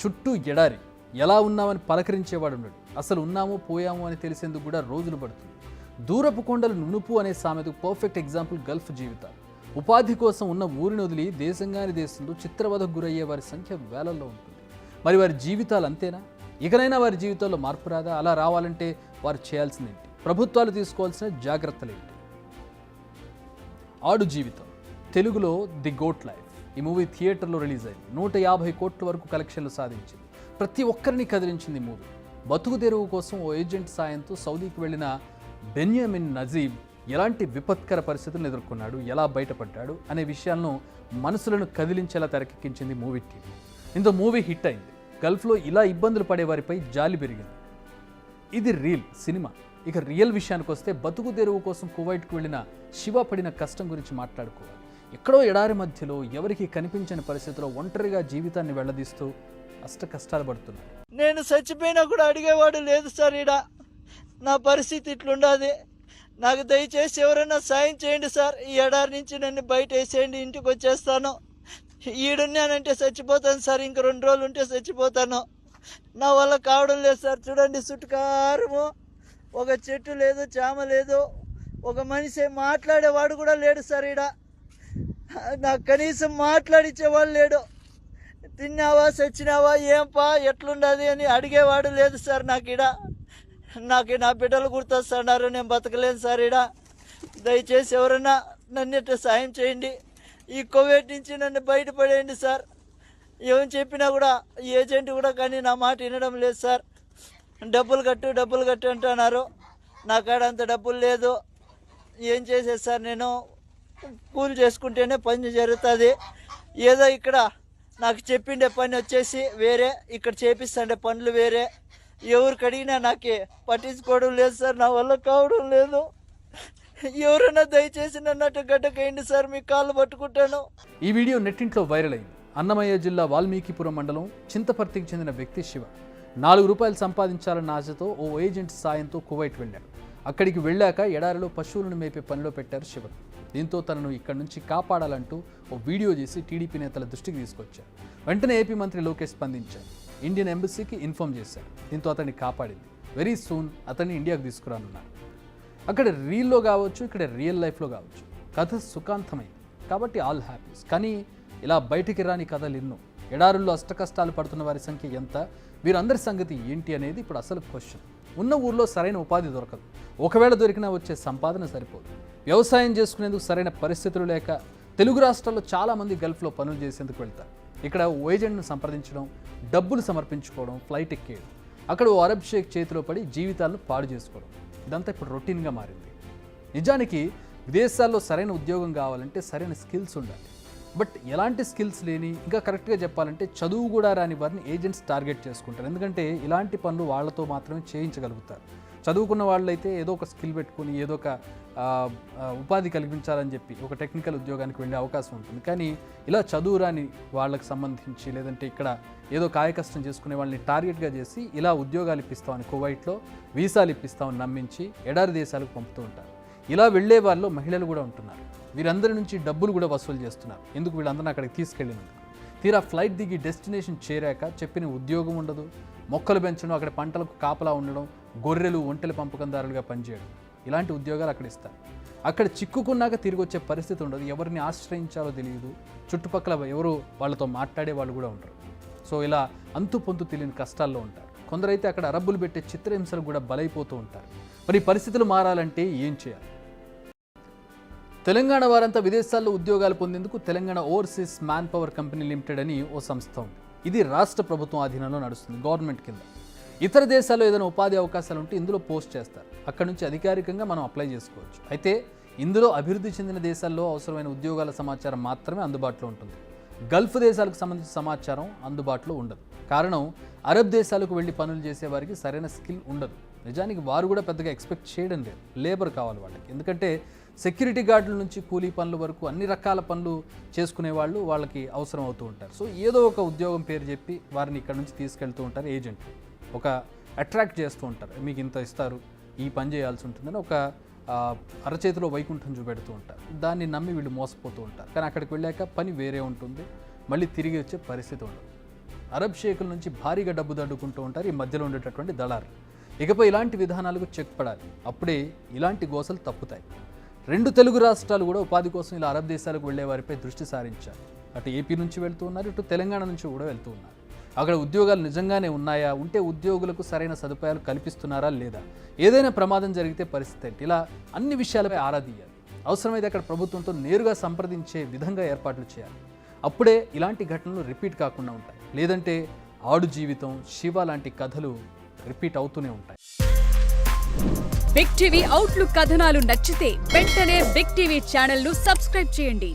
చుట్టూ ఎడారి, ఎలా ఉన్నామని పలకరించేవాడు ఉన్నాడు. అసలు ఉన్నామో పోయామో అని తెలిసేందుకు కూడా రోజులు పడుతుంది. దూరపు కొండలు నునుపు అనే సామెతకు పర్ఫెక్ట్ ఎగ్జాంపుల్ గల్ఫ్ జీవితాలు. ఉపాధి కోసం ఉన్న ఊరిని వదిలి దేశంగాని దేశంలో చిత్రవధకు గురయ్యే వారి సంఖ్య వేలల్లో ఉంటుంది. మరి వారి జీవితాలు అంతేనా? ఇకనైనా వారి జీవితాల్లో మార్పు రాదా? అలా రావాలంటే వారు చేయాల్సిందేంటి? ప్రభుత్వాలు తీసుకోవాల్సిన జాగ్రత్తలేంటి? ఆడు జీవితం, తెలుగులో ది గోట్ లైఫ్. ఈ మూవీ థియేటర్లో రిలీజ్ అయింది. 150 కోట్ల వరకు కలెక్షన్లు సాధించింది. ప్రతి ఒక్కరిని కదిలించింది ఈ మూవీ. బతుకు తెరువు కోసం ఓ ఏజెంట్ సాయంతో సౌదీకి వెళ్లిన బెన్యామిన్ నజీబ్ ఎలాంటి విపత్కర పరిస్థితులను ఎదుర్కొన్నాడు, ఎలా బయటపడ్డాడు అనే విషయాలను మనసులను కదిలించేలా తెరకెక్కించింది మూవీ టీం. ఇంత మూవీ హిట్ అయింది. గల్ఫ్లో ఇలా ఇబ్బందులు పడే వారిపై జాలి పెరిగింది. ఇది రియల్ సినిమా. ఇక రియల్ విషయానికి వస్తే బతుకు తెరువు కోసం కువైట్కు వెళ్ళిన శివ పడిన కష్టం గురించి మాట్లాడుకోవాలి. ఎక్కడో ఎడారి మధ్యలో ఎవరికి కనిపించని పరిస్థితిలో ఒంటరిగా జీవితాన్ని వెళ్లదీస్తూ అష్ట కష్టాలు పడుతున్నాడు. నేను చచ్చిపోయినా కూడా అడిగేవాడు లేదు సార్. ఈడ నా పరిస్థితి ఇట్లుండాది. నాకు దయచేసి ఎవరైనా సాయం చేయండి సార్. ఈ ఎడారి నుంచి నన్ను బయట వేసేయండి, ఇంటికి వచ్చేస్తాను. ఈడున్నానంటే చచ్చిపోతాను సార్. ఇంక 2 రోజులు ఉంటే చచ్చిపోతాను. నా వల్ల కావడం లేదు సార్. చూడండి, చుట్టుకారము ఒక చెట్టు లేదు, చామ లేదు, ఒక మనిషి మాట్లాడేవాడు కూడా లేడు సార్. ఈడ నాకు కనీసం మాట్లాడిచ్చేవాడు లేడు. తిన్నావా, చచ్చినావా, ఏంపా, ఎట్లుండదు అని అడిగేవాడు లేదు సార్. నాకు నా బిడ్డలు గుర్తొస్తున్నారు. నేను బతకలేను సార్. దయచేసి ఎవరైనా నన్ను సాయం చేయండి. ఈ కోవిడ్ నుంచి నన్ను బయటపడేయండి సార్. ఏమని చెప్పినా కూడా ఏజెంట్ కూడా కానీ నా మాట వినడం లేదు సార్. డబ్బులు కట్టు అంటున్నారు. నా కాడ అంత డబ్బులు లేదు. ఏం చేసేది సార్? నేను కూలి చేసుకుంటేనే పని జరుగుతుంది. ఏదో ఇక్కడ నాకు చెప్పిండే పని వచ్చేసి వేరే, ఇక్కడ చేపిస్తుండే పనులు వేరే. ఎవరికి అడిగినా నాకు పట్టించుకోవడం లేదు సార్. నా వల్ల కావడం లేదు. ఎవరైనా దయచేసి నన్నట్టు గడ్డకేయండి సార్. మీ కాళ్ళు పట్టుకుంటాను. ఈ వీడియో నెట్టింట్లో వైరల్ అయింది. అన్నమయ్య జిల్లా వాల్మీకిపురం మండలం చింతపర్తికి చెందిన వ్యక్తి శివ 4 రూపాయలు సంపాదించాలన్న ఆశతో ఓ ఏజెంట్ సాయంతో కువైట్ వెళ్ళాడు. అక్కడికి వెళ్ళాక ఎడారిలో పశువులను మేపే పనిలో పెట్టారు శివ. దీంతో తనను ఇక్కడి నుంచి కాపాడాలంటూ ఓ వీడియో చేసి టీడీపీ నేతల దృష్టికి తీసుకొచ్చారు. వెంటనే ఏపీ మంత్రి లోకేష్ స్పందించారు. ఇండియన్ ఎంబసీకి ఇన్ఫార్మ్ చేశారు. దీంతో అతన్ని కాపాడింది. వెరీ సూన్ అతన్ని ఇండియాకు తీసుకురానున్నారు. అక్కడ రీల్లో కావచ్చు, ఇక్కడ రియల్ లైఫ్లో కావచ్చు, కథ సుఖాంతమైంది కాబట్టి ఆల్ హ్యాపీస్. కానీ ఇలా బయటికి రాని కథలు ఎన్నో. ఎడారుల్లో అష్టకష్టాలు పడుతున్న వారి సంఖ్య ఎంత, వీరందరి సంగతి ఏంటి అనేది ఇప్పుడు అసలు క్వశ్చన్. ఉన్న ఊర్లో సరైన ఉపాధి దొరకదు. ఒకవేళ దొరికినా వచ్చే సంపాదన సరిపోదు. వ్యవసాయం చేసుకునేందుకు సరైన పరిస్థితులు లేక తెలుగు రాష్ట్రాల్లో చాలామంది గల్ఫ్లో పనులు చేసేందుకు వెళ్తారు. ఇక్కడ ఓ ఏజెంట్ను సంప్రదించడం, డబ్బులు సమర్పించుకోవడం, ఫ్లైట్ ఎక్కేయడం, అక్కడ ఓ అరబ్ షేక్ చేతిలో పడి జీవితాలను పాడు చేసుకోవడం, ఇదంతా ఇప్పుడు రొటీన్గా మారింది. నిజానికి విదేశాల్లో సరైన ఉద్యోగం కావాలంటే సరైన స్కిల్స్ ఉండాలి. బట్ ఎలాంటి స్కిల్స్ లేని, ఇంకా కరెక్ట్గా చెప్పాలంటే చదువు కూడా రాని వారిని ఏజెంట్స్ టార్గెట్ చేసుకుంటారు. ఎందుకంటే ఇలాంటి పనులు వాళ్ళతో మాత్రమే చేయించగలుగుతారు. చదువుకున్న వాళ్ళైతే ఏదో ఒక స్కిల్ పెట్టుకుని ఏదో ఒక ఉపాధి కల్పించాలని చెప్పి ఒక టెక్నికల్ ఉద్యోగానికి వెళ్ళే అవకాశం ఉంటుంది. కానీ ఇలా చదువు రాని వాళ్ళకి సంబంధించి లేదంటే ఇక్కడ ఏదో కాయకష్టం చేసుకునే వాళ్ళని టార్గెట్గా చేసి ఇలా ఉద్యోగాలు ఇప్పిస్తామని కువైట్లో వీసాలు ఇప్పిస్తామని నమ్మించి ఎడారి దేశాలకు పంపుతూ ఉంటారు. ఇలా వెళ్లే వాళ్ళు మహిళలు కూడా ఉంటున్నారు. వీరందరి నుంచి డబ్బులు కూడా వసూలు చేస్తున్నారు. ఎందుకు? వీళ్ళందరినీ అక్కడికి తీసుకెళ్ళినందుకు. తీరా ఫ్లైట్ దిగి డెస్టినేషన్ చేరాక చెప్పిన ఉద్యోగం ఉండదు. మొక్కలు పెంచడం, అక్కడ పంటలకు కాపలా ఉండడం, గొర్రెలు ఒంటెల పంపకందారులుగా పనిచేయడం, ఇలాంటి ఉద్యోగాలు అక్కడ ఇస్తారు. అక్కడ చిక్కుకున్నాక తిరిగి వచ్చే పరిస్థితి ఉండదు. ఎవరిని ఆశ్రయించాలో తెలియదు. చుట్టుపక్కల ఎవరు వాళ్ళతో మాట్లాడే వాళ్ళు కూడా ఉంటారు. సో ఇలా అంతు పొంతు తెలియని కష్టాల్లో ఉంటారు. కొందరైతే అక్కడ అరబ్బులు పెట్టే చిత్రహింసలు కూడా బలైపోతూ ఉంటారు. మరి పరిస్థితులు మారాలంటే ఏం చేయాలి? తెలంగాణ వారంతా విదేశాల్లో ఉద్యోగాలు పొందేందుకు Telangana overseas man power company limited అని ఓ సంస్థ ఉంది. ఇది రాష్ట్ర ప్రభుత్వం ఆధీనంలో నడుస్తుంది, గవర్నమెంట్ కింద. ఇతర దేశాల్లో ఏదైనా ఉపాధి అవకాశాలు ఉంటే ఇందులో పోస్ట్ చేస్తారు. అక్కడ నుంచి అధికారికంగా మనం అప్లై చేసుకోవచ్చు. అయితే ఇందులో అభివృద్ధి చెందిన దేశాల్లో అవసరమైన ఉద్యోగాల సమాచారం మాత్రమే అందుబాటులో ఉంటుంది. గల్ఫ్ దేశాలకు సంబంధించిన సమాచారం అందుబాటులో ఉండదు. కారణం, అరబ్ దేశాలకు వెళ్ళి పనులు చేసే వారికి సరైన స్కిల్ ఉండదు. నిజానికి వారు కూడా పెద్దగా ఎక్స్పెక్ట్ చేయడం లేదు. లేబర్ కావాలి వాళ్ళకి. ఎందుకంటే సెక్యూరిటీ గార్డుల నుంచి కూలీ పనుల వరకు అన్ని రకాల పనులు చేసుకునే వాళ్ళు వాళ్ళకి అవసరం అవుతూ ఉంటారు. సో ఏదో ఒక ఉద్యోగం పేరు చెప్పి వారిని ఇక్కడ నుంచి తీసుకెళ్తూ ఉంటారు ఏజెంట్. ఒక అట్రాక్ట్ చేస్తూ ఉంటారు. మీకు ఇంత ఇస్తారు, ఈ పని చేయాల్సి ఉంటుందని ఒక అరచేతిలో వైకుంఠం చూపెడుతూ ఉంటారు. దాన్ని నమ్మి వీళ్ళు మోసపోతూ ఉంటారు. కానీ అక్కడికి వెళ్ళాక పని వేరే ఉంటుంది. మళ్ళీ తిరిగి వచ్చే పరిస్థితి ఉండదు. అరబ్ షేకుల నుంచి భారీగా డబ్బు దడ్డుకుంటూ ఉంటారు ఈ మధ్యలో ఉండేటటువంటి దళారు. ఇకపై ఇలాంటి విధానాలకు చెక్ పడాలి. అప్పుడే ఇలాంటి గోసలు తప్పుతాయి. 2 తెలుగు రాష్ట్రాలు కూడా ఉపాధి కోసం ఇలా అరబ్ దేశాలకు వెళ్లే వారిపై దృష్టి సారించారు. అటు ఏపీ నుంచి వెళ్తూ ఉన్నారు, ఇటు తెలంగాణ నుంచి కూడా వెళ్తూ ఉన్నారు. అక్కడ ఉద్యోగాలు నిజంగానే ఉన్నాయా, ఉంటే ఉద్యోగులకు సరైన సదుపాయాలు కల్పిస్తున్నారా లేదా, ఏదైనా ప్రమాదం జరిగితే పరిస్థితి ఏంటి, ఇలా అన్ని విషయాలపై ఆరా తీయాలి. అవసరమైతే అక్కడ ప్రభుత్వంతో నేరుగా సంప్రదించే విధంగా ఏర్పాట్లు చేయాలి. అప్పుడే ఇలాంటి ఘటనలు రిపీట్ కాకుండా ఉంటాయి. లేదంటే ఆడు జీవితం, శివ లాంటి కథలు రిపీట్ అవుతూనే ఉంటాయి. బిగ్ టీవీ అవుట్లుక్ కథనాలు నచ్చితే వెంటనే బిగ్ టీవీ ఛానల్ ను సబ్స్క్రైబ్ చేయండి.